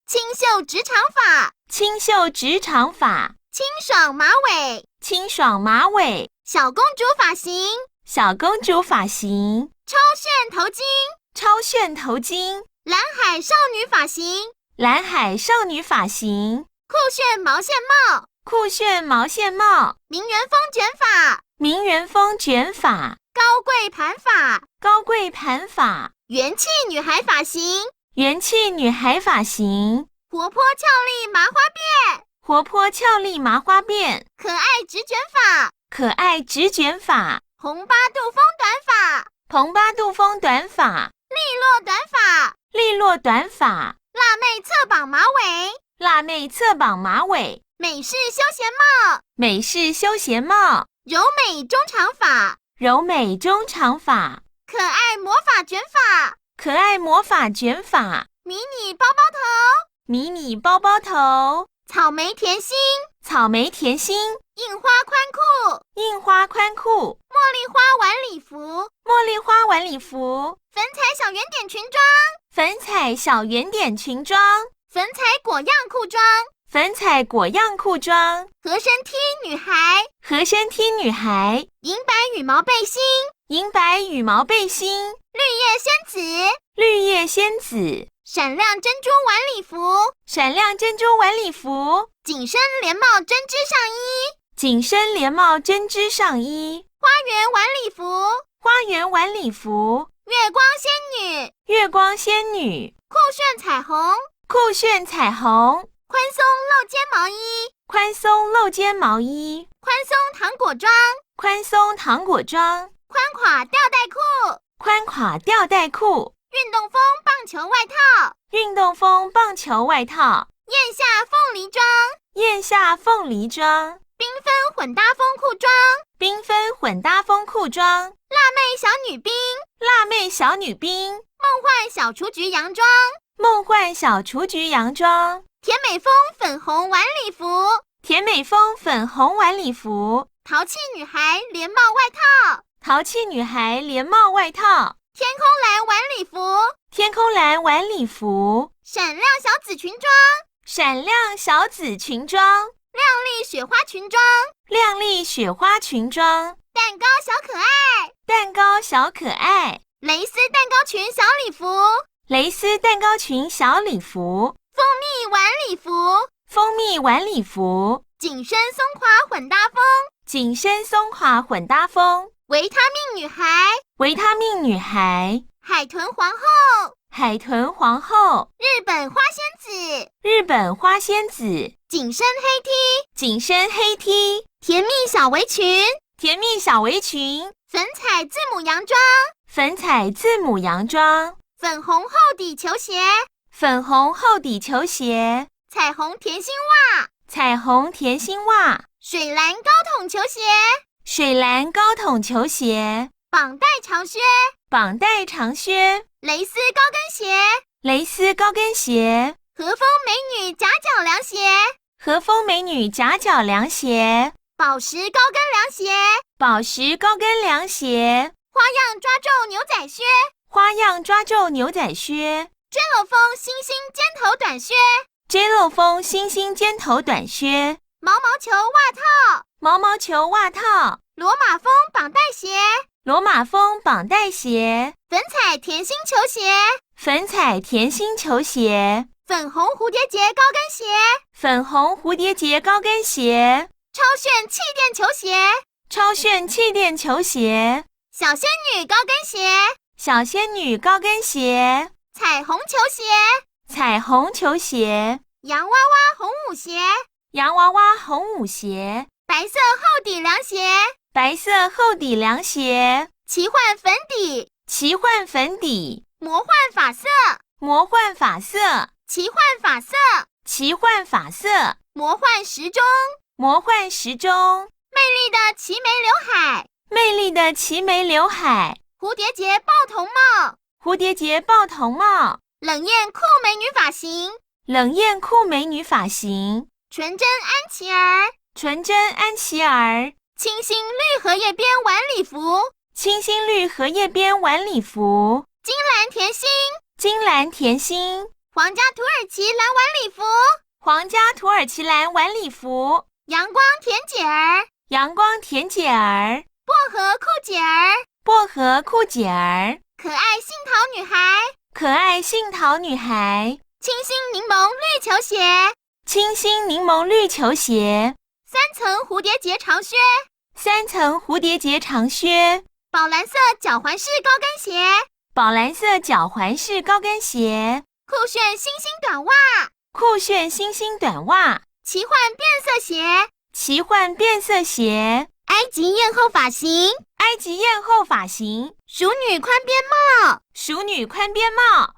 清秀直长发，清秀直长发，清爽马尾，清爽马尾，小公主发型，小公主发型，超炫头巾，超炫头巾，蓝海少女发型，蓝海少女发型，酷炫毛线帽，酷炫毛线帽，名媛风卷发，名媛风卷发，高贵盘发，高贵盘发，元气女孩发型，元气女孩发型，活泼俏丽麻花辫，活泼俏丽麻花辫，可爱直卷发，可爱直卷发，红八度风短发，蓬巴杜风短发，利落短发，利落短发，辣妹侧绑马尾，辣妹侧绑马尾，美式休闲帽，美式休闲帽，柔美中长发，柔美中长发，可爱魔法卷发，可爱魔法卷发，迷你包包头，迷你包包头，草莓甜心，草莓甜心，印花宽裤，印花宽裤，茉莉花晚礼服，茉莉花晚礼服，粉彩小圆点裙装，粉彩小圆点裙装，粉彩果样裤装，粉彩果样裤装，合身 T 女孩，合身 T 女孩，银白羽毛背心，银白羽毛背心，绿叶仙子，绿叶仙子，闪亮珍珠晚礼服，闪亮珍珠晚礼服，紧身连帽针织上衣，紧身连帽针织上衣，花园晚礼服，花园晚礼服，月光仙女，月光仙女，酷炫彩虹，酷炫彩虹，宽松露肩毛衣，宽松露肩毛衣，宽松糖果装，宽松糖果装，宽垮吊带裤，宽垮吊带裤，运动风棒球外套，运动风棒球外套，腋下凤梨装，腋下凤梨装，缤纷混搭风裤装，缤纷混搭风裤装，辣妹小女兵，辣妹小女兵，梦幻小雏菊洋装，梦幻小雏菊洋装，甜美风粉红晚礼服，甜美风粉红晚礼服，淘气女孩连帽外套，淘气女孩连帽外套，天空蓝晚礼服，天空蓝晚礼服，闪亮小紫裙装，闪亮小紫裙装，亮丽雪花裙装，亮丽雪花裙装，蛋糕小可爱，蛋糕小可爱，蕾丝蛋糕裙小礼服，蕾丝蛋糕裙小礼服，蜂蜜晚礼服，蜂蜜晚礼服，紧身松垮混搭风，紧身松垮混搭风，维他命女孩，维他命女孩，海豚皇后，海豚皇后，日本花仙子，日本花仙子，紧身黑 T，紧身黑 T，甜蜜小围裙，甜蜜小围裙，粉彩字母洋装，粉彩字母洋装，粉红厚底球鞋，粉红厚底球鞋，彩虹甜心袜，彩虹甜心袜，水蓝高筒球鞋，水蓝高筒球鞋，绑带长靴，绑带长靴，蕾丝高跟鞋，蕾丝高跟鞋，和风美女夹脚凉鞋，和风美女夹脚凉鞋，宝石高跟凉鞋，宝石高跟凉鞋，花样抓皱牛仔靴，花样抓皱牛仔靴，JLO 风星星尖头短靴，JLO 风星星尖头短靴，毛毛球袜套，毛毛球袜套，罗马风绑带鞋，罗马风绑带鞋，粉彩甜心球鞋，粉彩甜心球鞋，粉红蝴蝶结高跟鞋，粉红蝴蝶结高跟鞋，超炫气垫球鞋，超炫气垫球鞋，小仙女高跟鞋，小仙女高跟鞋，彩虹球鞋，彩虹球鞋，洋娃娃红舞鞋，洋娃娃红舞鞋，白色厚底凉鞋，白色厚底凉鞋，奇幻粉底，奇幻粉底，魔幻发色，魔幻发色，奇幻发色，奇幻发色，魔幻时钟，魔幻时钟，魅力的齐眉刘海，魅力的齐眉刘海，蝴蝶结豹头帽，蝴蝶结豹头帽，冷艳酷美女发型，冷艳酷美女发型，纯真安琪儿，纯真安琪儿，清新绿荷叶边晚礼服，清新绿荷叶边晚礼服，金蓝甜心，金蓝甜心，皇家土耳其蓝晚礼服，皇家土耳其蓝晚礼服，阳光甜姐儿，阳光甜姐儿，薄荷酷姐儿，薄荷酷姐儿，可爱杏桃女孩，可爱杏桃女孩，清新柠檬绿球鞋，清新柠檬绿球鞋3层蝴蝶结长靴， ，3层蝴蝶结长靴，宝蓝色脚环式高跟鞋，宝蓝色脚环式高跟鞋，酷炫星星短袜，酷炫星星短袜，奇幻变色鞋，奇幻变色鞋，埃及艳后发型，埃及艳后发型，淑女宽边帽，淑女宽边帽。